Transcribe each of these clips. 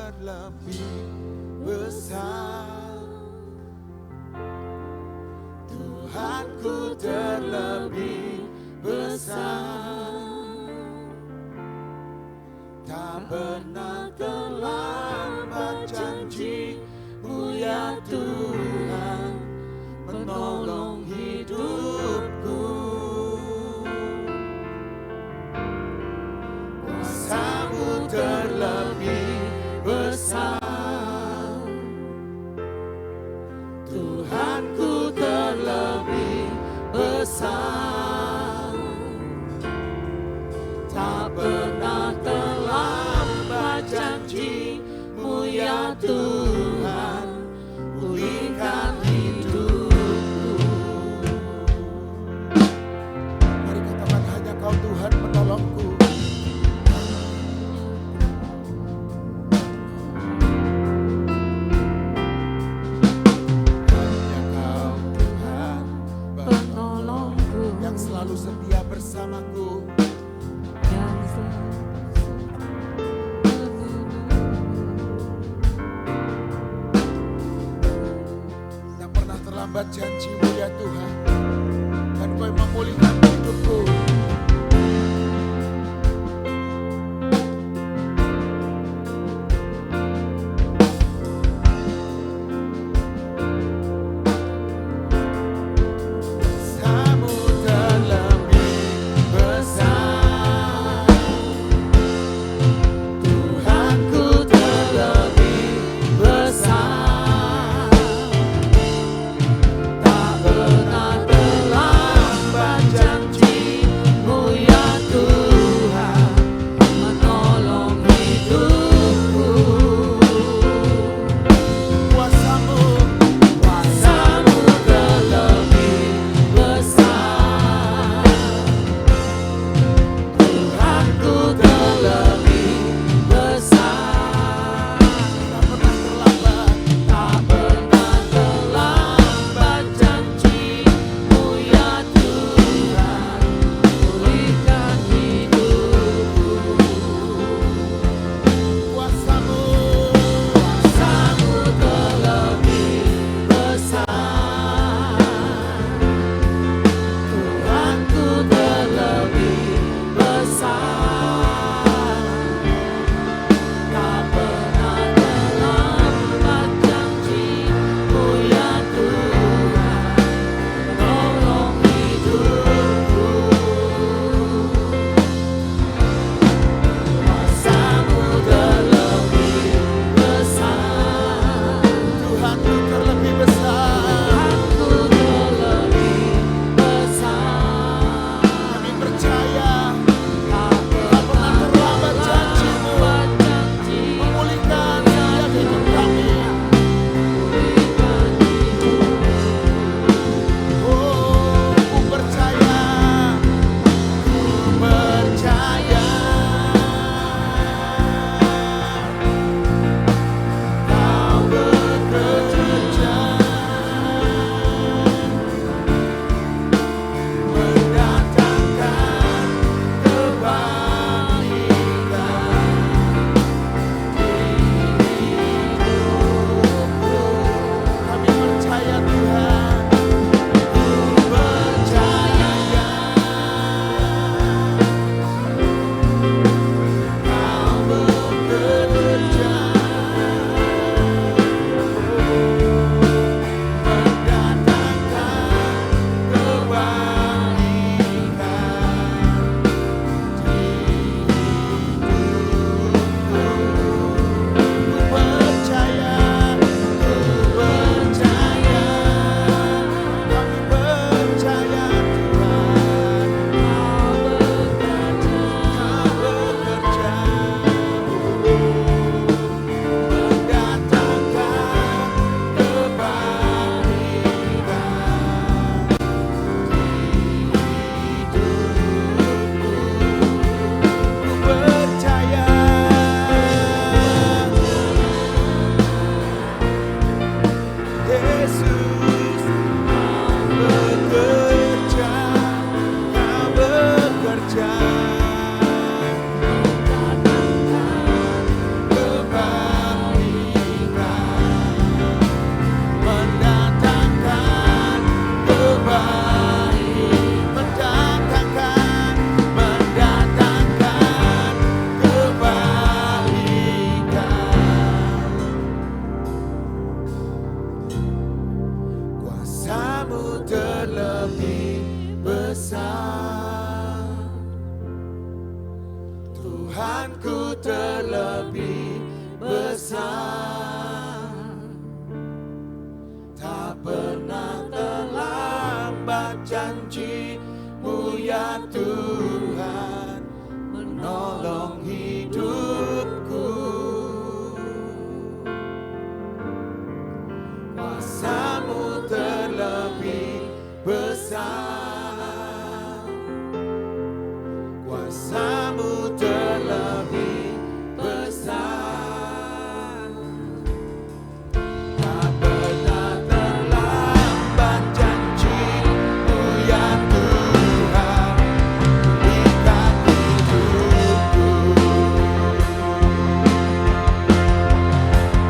terlebih besar, Tuhanku terlebih besar. Tak pernah terlambat janji-Mu ya Tuhan, menolong hidupku. Kuasa-Mu terlebih besar, Tuhanku terlebih besar. Tak pernah terlambat janji-Mu ya Tuhan, pulihkan hidupku. Mari katakan hanya Kau Tuhan menolongku. Hanya Kau Tuhan penolongku, yang selalu setia bersamaku. Yang pernah terlambat janji-Mu ya Tuhan, dan Kau yang memulihkan hidupku. Kuasa-Mu terlebih besar, Tuhanku terlebih besar. Tak pernah terlambat janji Tuhanku terlebih besar, tak pernah terlambat janji-Mu ya Tuhan menolong hidupku. Kuasa-Mu terlebih besar, kuasa-Mu terlebih besar, tak pernah terlambat janji-Mu ya Tuhan berikan hidupku.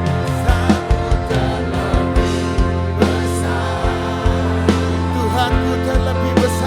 Kuasa-Mu terlebih besar, Tuhanku terlebih besar.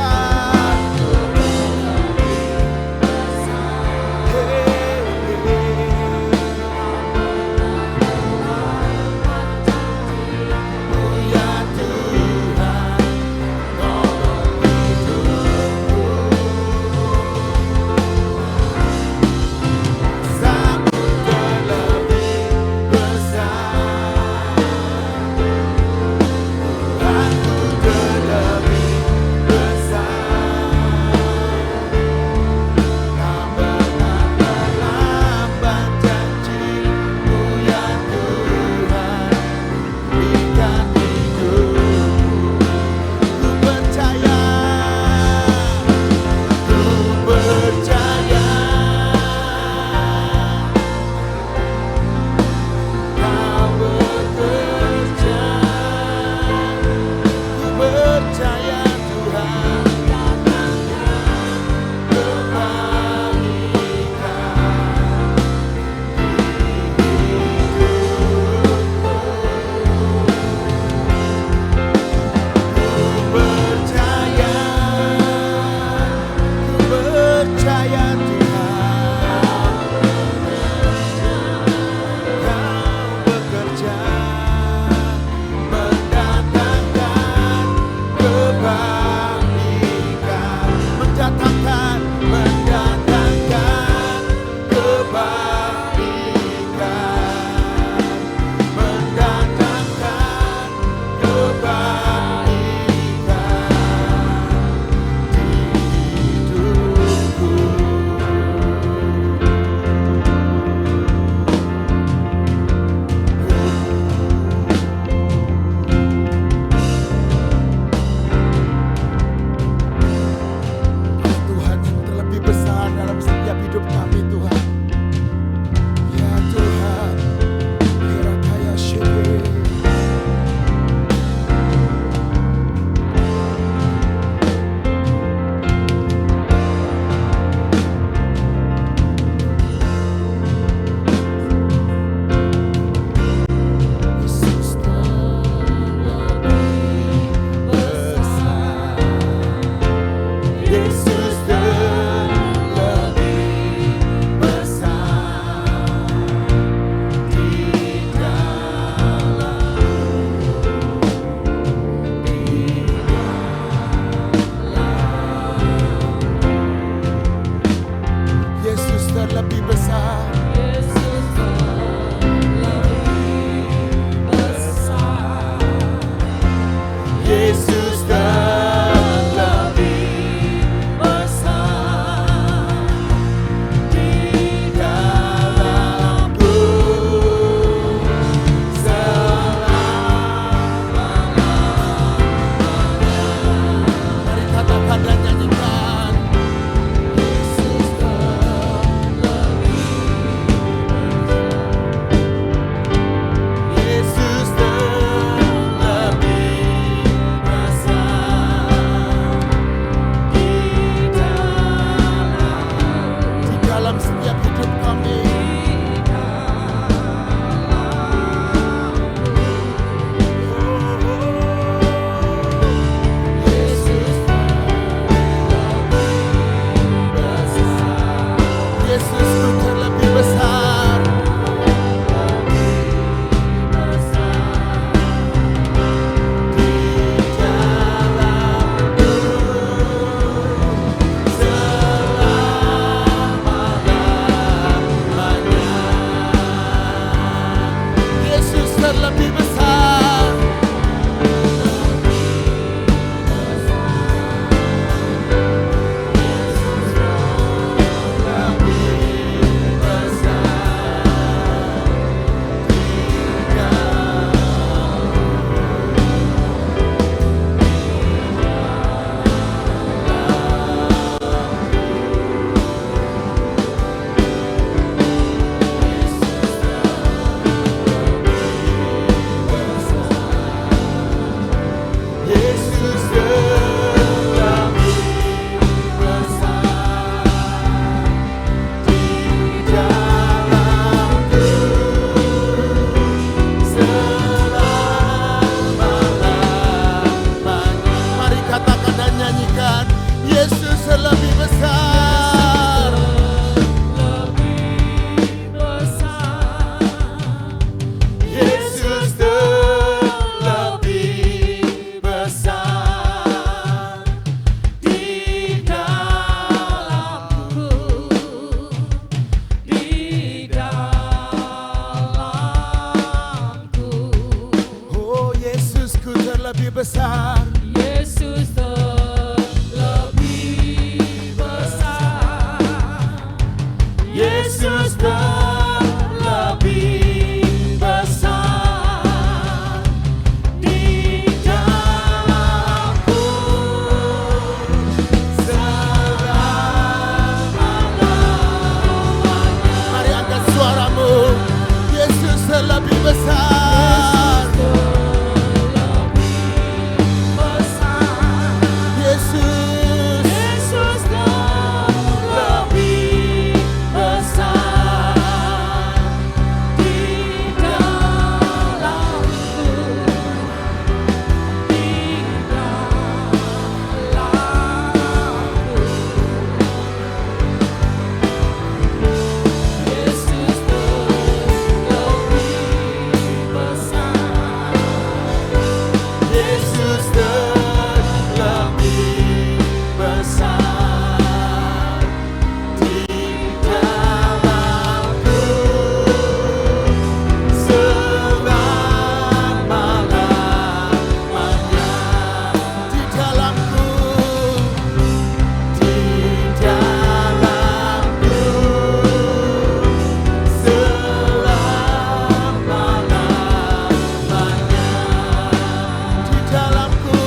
Yesus terlebih besar di dalamku selama-lamanya. Mari angkat suaramu. Yesus terlebih besar. Yesus. Yesus terlebih besar di dalamku, di dalamku. Yesus terlebih besar. Yesus terlebih besar di dalamku selama-lamanya. Di dalamku, di dalamku selama-lamanya. Di dalamku,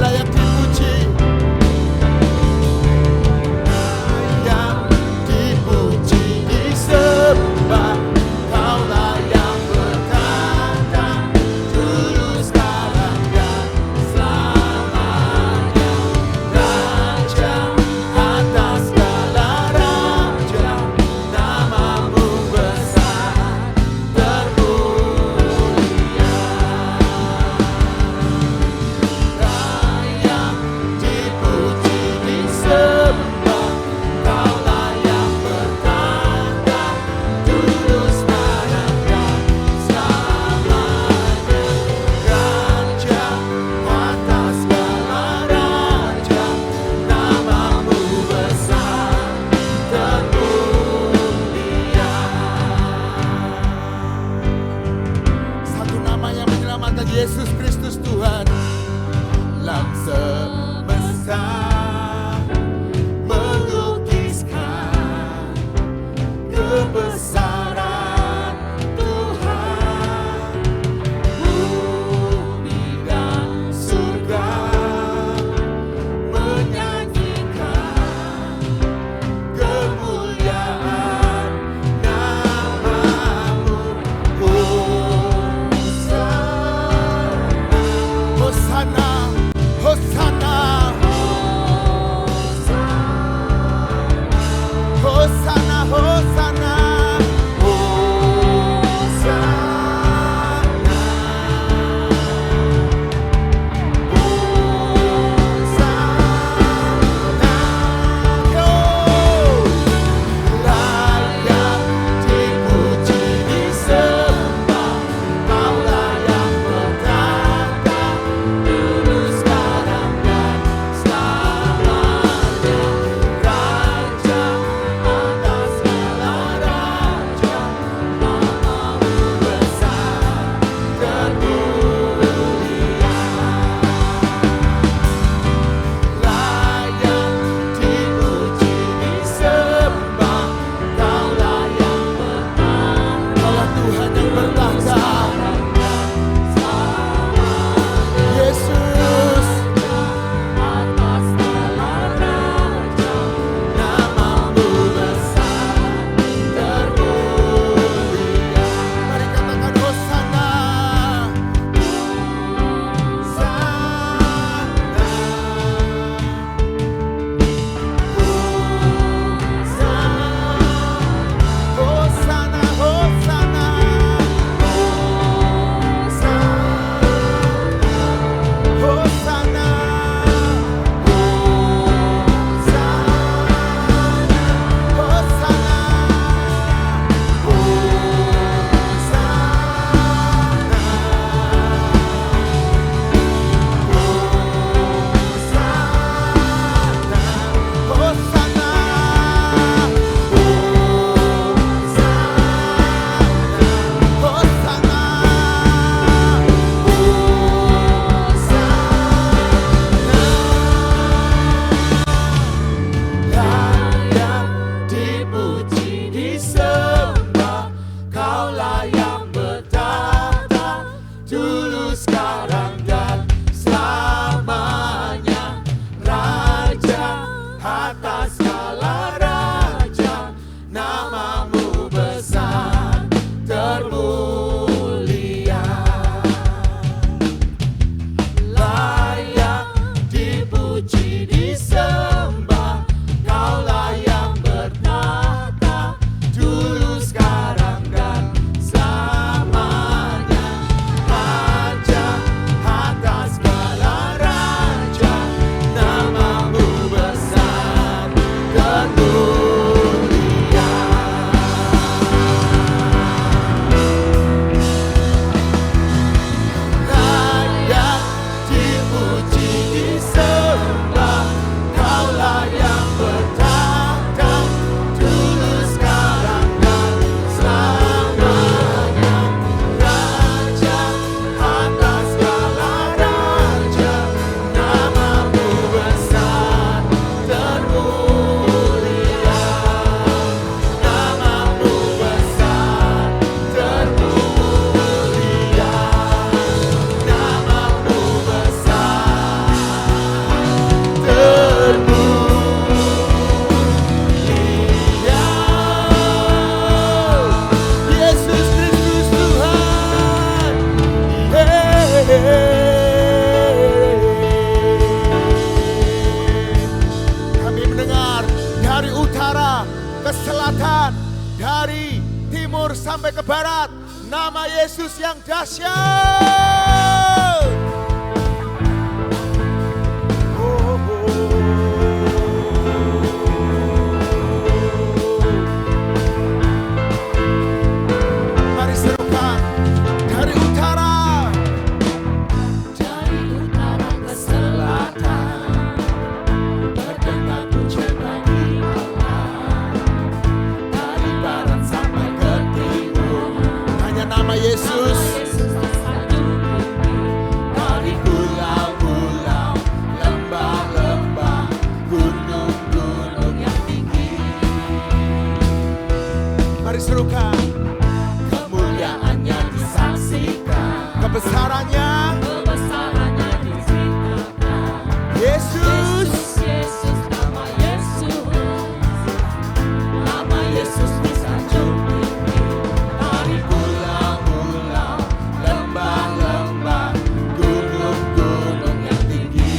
layak dipuji, layak dipuji, disembah. Kaulah yang bertata dulu, sekarang dan selamanya. Raja atas segala raja, namamu besar termulia. Layak dipuji, disembah. Kaulah yang bertata dulu, sekarang dan selamanya. Raja atas segala raja, namamu besar termulia. Satu nama yang menyelamatkan, Yesus Kristus Tuhan. Alam semesta melukiskan kebesaran Tuhan. Bumi dan surga menyanyikan kemuliaan namamu. Hosana, Hosana, Hosana. Nama Yesus yang dahsyat. Oh, oh. Mari serukan dari utara. Dari utara ke selatan, terdengar pujian bagi Allah. Dari barat sampai ke timur, Hanya nama Yesus. dari pulau-pulau, lembah-lembah, gunung-gunung yang tinggi, Mari serukan kemuliaannya disaksikan, kebesarannya. kebesarannya diceritakan. Yesus. Yesus, nama Yesus, nama Yesus disanjung tinggi. Dari pulau-pulau, lembah-lembah, gunung-gunung yang tinggi.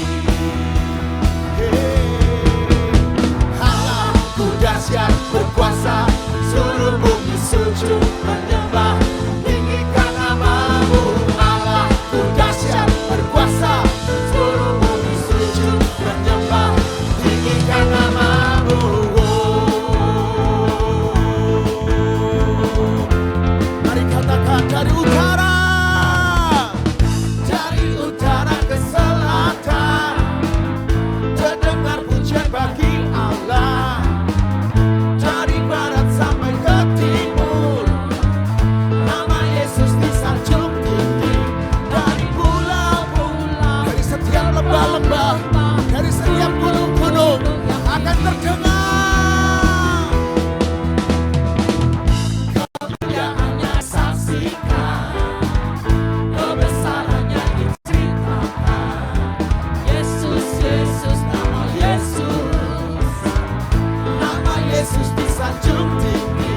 Allahku dahsyat berkuasa, Seluruh bumi sujud menyembah, tinggikan namamu. Allahku dahsyat berkuasa, seluruh bumi sujud menyembah, tinggikan namamu. mari katakan dari utara. Dari utara ke selatan, terdengar pujian bagi Allah. Dari barat sampai ke timur, nama Yesus disanjung tinggi. Dari pulau-pulau, Dari setiap lembah-lembah, dari setiap gunung-gunung akan terdengar. kemuliaannya saksikan, kebesarannya diceritakan. Yesus, Yesus, nama Yesus, nama Yesus disanjung tinggi.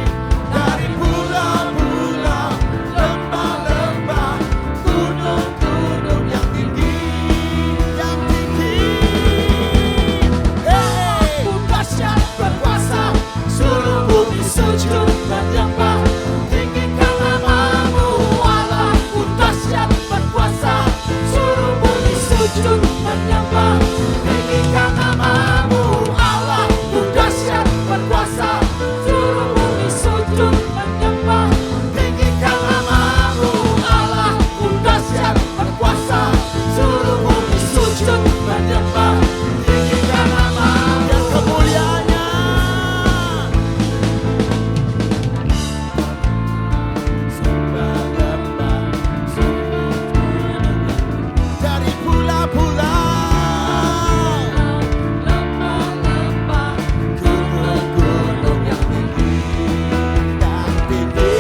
Dari pulau-pulau, lembah-lembah, gunung-gunung yang tinggi, Yang tinggi. Aku dahsyat berkuasa, seluruh bumi sujud menyembah, tinggikan namamu. Allahku dahsyat berkuasa, seluruh bumi sujud menyembah, tinggikan namamu. Allahku dahsyat berkuasa, seluruh bumi sujud menyembah, tinggikan namamu. Allahku dahsyat berkuasa, seluruh bumi sujud menyembah, tinggikan namamu. Yang kemuliaannya. Dari pulau-pulau, Lembah-lembah, gunung-gunung yang tinggi, yang tinggi,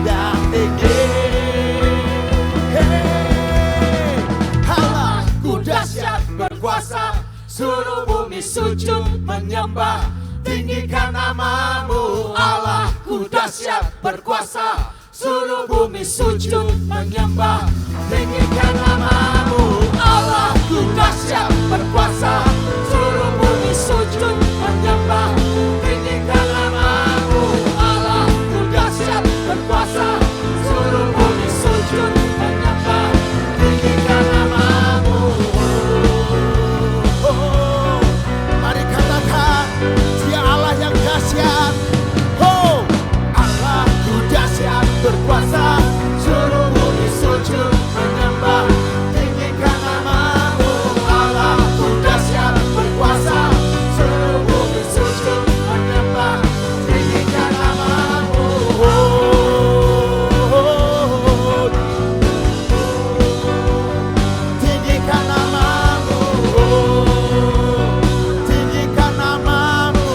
yang tinggi. Hey, Allahku dahsyat berkuasa, seluruh bumi sujud menyembah, tinggikan namamu. Allahku dahsyat berkuasa, seluruh bumi sujud menyembah, tinggikan namamu. Allahku dahsyat berkuasa, seluruh bumi sujud menyembah, tinggikan namamu. Allahku dahsyat berkuasa, seluruh bumi sujud menyembah, tinggikan namamu. oh, mari katakan Dia Allah yang dahsyat. Oh, Allahku dahsyat berkuasa, Seluruh bumi sujud menyembah, tinggikan namamu. Allahku dahsyat berkuasa, seluruh bumi sujud menyembah, tinggikan namamu. oh, tinggikan namamu, tinggikan namamu,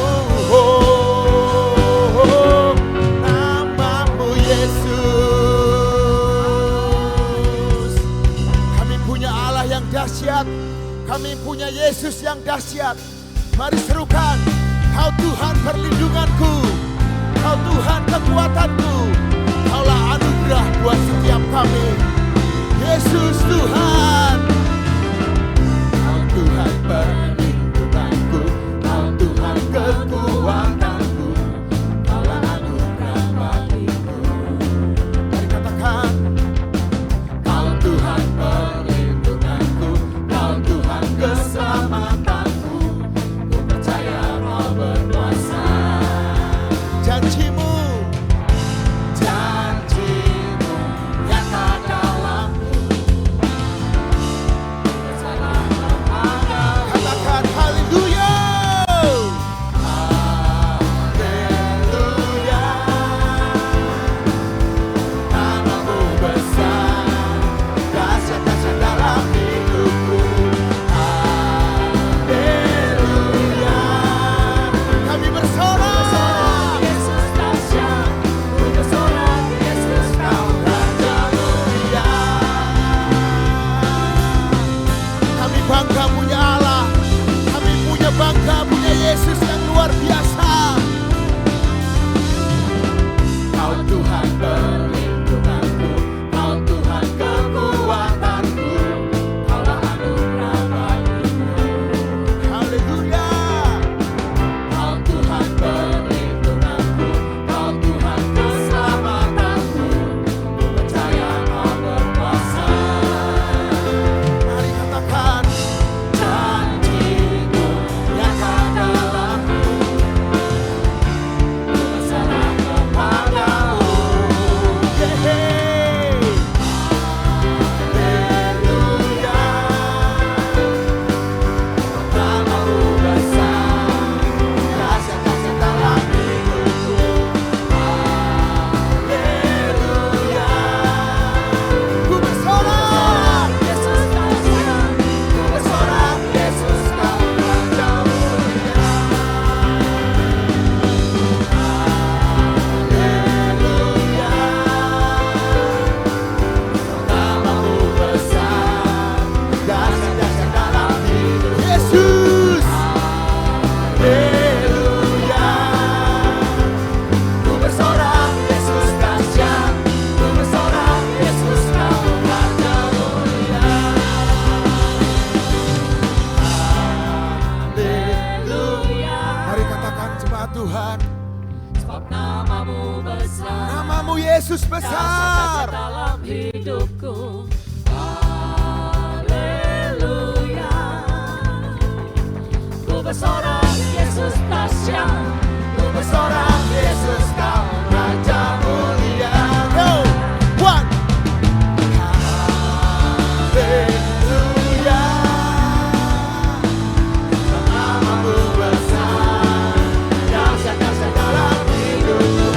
namamu Yesus. Kami punya Allah yang dahsyat, kami punya Yesus yang dahsyat. Mari serukan, Kau Tuhan perlindunganku, Kau Tuhan kekuatanku, Kaulah anugerah buat setiap kami. Yesus Tuhan, Kau Tuhan perlindunganku, Kau Tuhan kekuatanku, Kaulah anugerah bagiku. mari Yesus besar dalam hidupku. Haleluya. Ku bersorak Yesus dahsyat, ku bersorak Yesus kau Raja mulia. Go, one. Haleluya. Namamu besar, dahsyat-dahsyat dalam hidupku.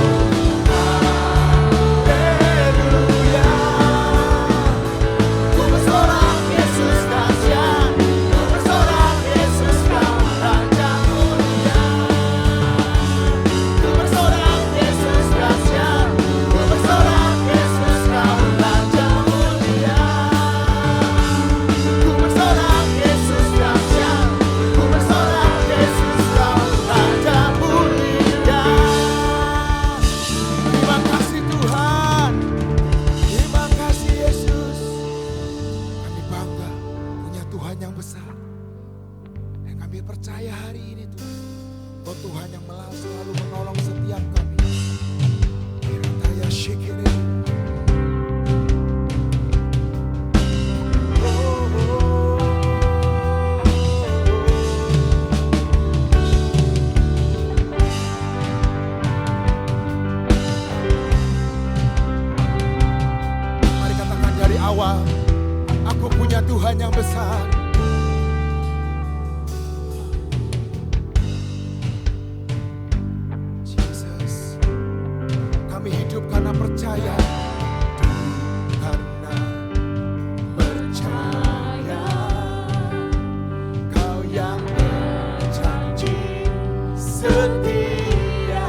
Percaya hari ini Tuhan, Kau Tuhan yang selalu menolong setiap kami. Kiranya syikiri. Mari katakan dari awal, aku punya Tuhan yang besar. Karena percaya, karena percaya, Kau yang berjanji setia,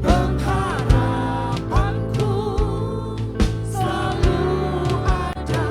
pengharapanku selalu ada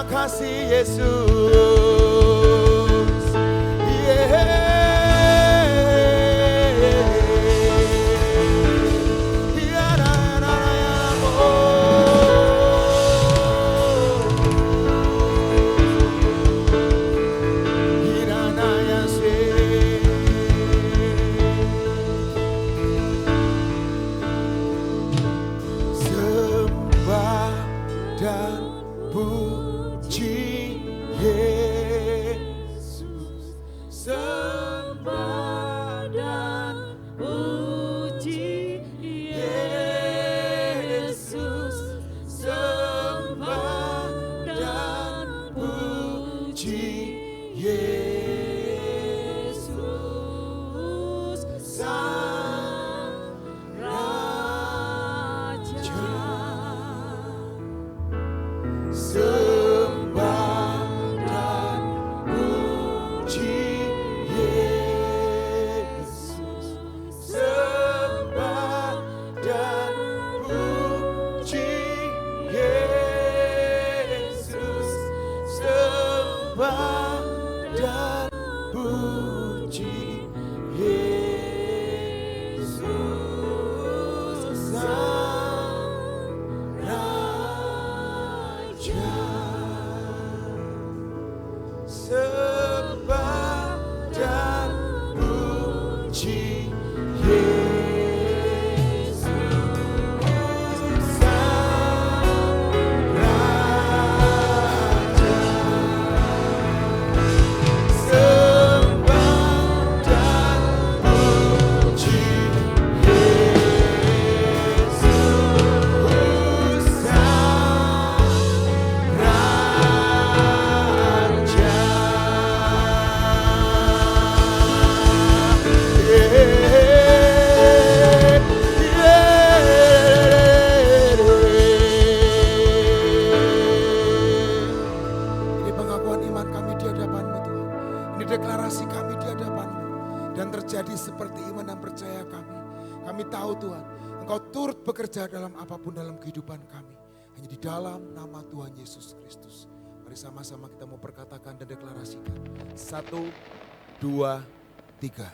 Terima kasih Yesus. Sembah dan puji Yesus. Sembah dan puji Yesus. Sembah dan puji Yesus, Sang Raja. Sembah dan puji Yesus. Sembah dan puji Yesus. Sembah dan puji Yesus, Sang Raja. Sembah dan puji Yesus, Sang Raja. Sembah dan puji Yesus, Sang Raja. Ini pengakuan iman kami di hadapan-Mu Tuhan. Ini deklarasi kami di hadapan-Mu. Dan terjadi seperti iman dan percaya kami. Kami tahu Tuhan, Engkau turut bekerja dalam apapun dalam kehidupan kami. Hanya di dalam nama Tuhan Yesus Kristus. Mari sama-sama kita mau perkatakan dan deklarasikan. 1, 2, 3.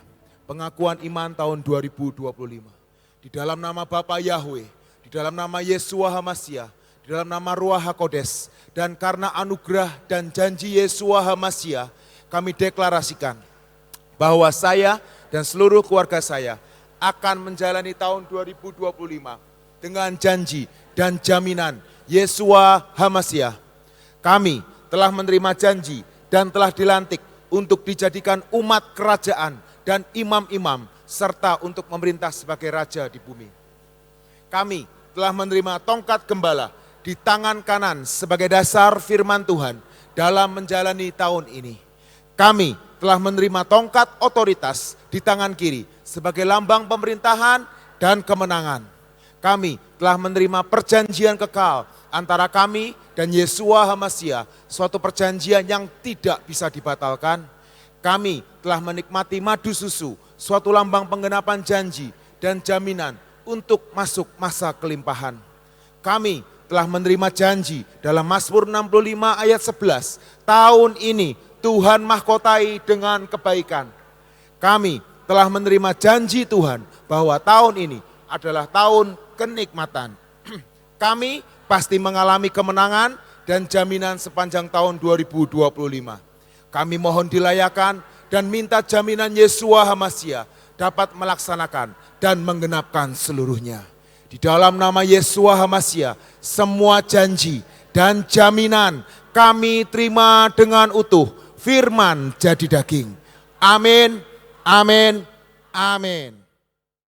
Pengakuan iman tahun 2025. Di dalam nama Bapa Yahweh, di dalam nama Yesua Hamasia, di dalam nama Ruach HaKodes, dan karena anugerah dan janji Yesua Hamasia, kami deklarasikan bahwa saya dan seluruh keluarga saya akan menjalani tahun 2025 dengan janji dan jaminan Yesua Hamasia. Kami telah menerima janji dan telah dilantik untuk dijadikan umat kerajaan dan imam-imam serta untuk memerintah sebagai raja di bumi. Kami telah menerima tongkat gembala di tangan kanan sebagai dasar firman Tuhan dalam menjalani tahun ini. Kami telah menerima tongkat otoritas di tangan kiri sebagai lambang pemerintahan dan kemenangan. Kami telah menerima perjanjian kekal antara kami dan Yesua Hamasia, suatu perjanjian yang tidak bisa dibatalkan. Kami telah menikmati madu susu, suatu lambang penggenapan janji dan jaminan untuk masuk masa kelimpahan. Kami telah menerima janji dalam Mazmur 65 ayat 11. Tahun ini Tuhan mahkotai dengan kebaikan. Kami telah menerima janji Tuhan bahwa tahun ini adalah tahun kenikmatan. Kami pasti mengalami kemenangan dan jaminan sepanjang tahun 2025. Kami mohon dilayakan dan minta jaminan Yesua Hamasia dapat melaksanakan dan menggenapkan seluruhnya. Di dalam nama Yesua Hamasia, semua janji dan jaminan kami terima dengan utuh. Firman jadi daging. Amin, amin, amin.